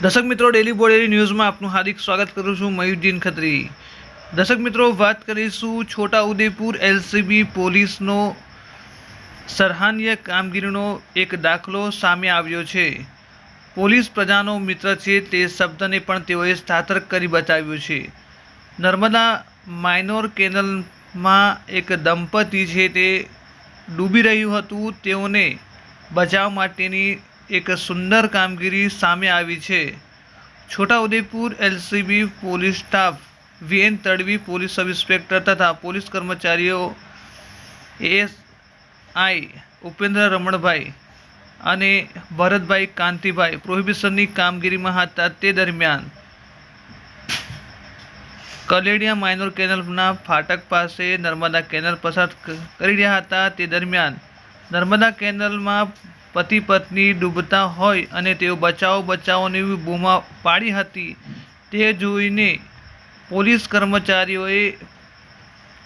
દર્શક મિત્રો, ડેલી બોડેલી ન્યૂઝમાં આપનું હાર્દિક સ્વાગત કરું છું. મયુરજીન ખત્રી. દર્શક મિત્રો, વાત કરીશું છોટાઉદેપુર એલસીબી પોલીસનો સરાહનીય કામગીરીનો એક દાખલો સામે આવ્યો છે. પોલીસ પ્રજાનો મિત્ર છે તે શબ્દને પણ તેઓએ સાર્થક કરી બતાવ્યો છે. નર્મદા માઇનોર કેનલમાં એક દંપતી છે તે ડૂબી રહ્યું હતું. તેઓને બચાવ માટેની એક સુંદર કામગીરી સામે આવી છે. Chhota Udepur LCB police staff, V N Tadvi police sub inspector તથા પોલીસ કર્મચારીઓ એએસઆઈ ઉપેન્દ્ર રમણભાઈ અને ભરતભાઈ કાંતિભાઈ પ્રોહિબિશનની કામગીરીમાં હતા. તે દરમિયાન કલેડિયા માઇનોર કેનલના ફાટક પાસે નર્મદા કેનલ પસાર કરી રહ્યા હતા. તે દરમિયાન નર્મદા કેનલમાં પતિ પત્ની ડૂબતા હોય અને તેઓ બચાવોની બૂમા પાડી હતી. તે જોઈને પોલીસ કર્મચારીઓએ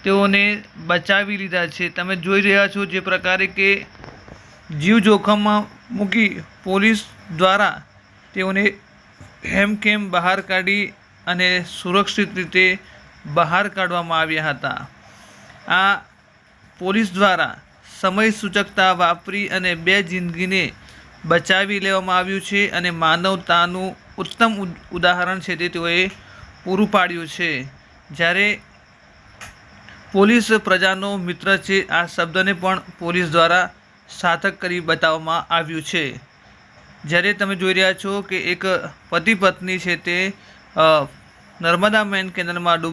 તેઓને બચાવી લીધા છે. તમે જોઈ રહ્યા છો જે પ્રકારે કે જીવ જોખમમાં મૂકી પોલીસ દ્વારા તેઓને હેમખેમ બહાર કાઢી અને સુરક્ષિત રીતે બહાર કાઢવામાં આવ્યા હતા. આ પોલીસ દ્વારા સમય સૂચકતા વાપરી અને 2 જિંદગીને બચાવી લેવામાં આવ્યું છે અને માનવતાનું ઉત્તમ ઉદાહરણ છે તે તેઓએ પૂરું પાડ્યું છે. જ્યારે પોલીસ પ્રજાનો મિત્ર છે આ શબ્દને પણ પોલીસ દ્વારા સાર્થક કરી બતાવવામાં આવ્યું છે. જ્યારે તમે જોઈ રહ્યા છો કે એક પતિ પત્ની છે તે નર્મદા મેન કેનલમાં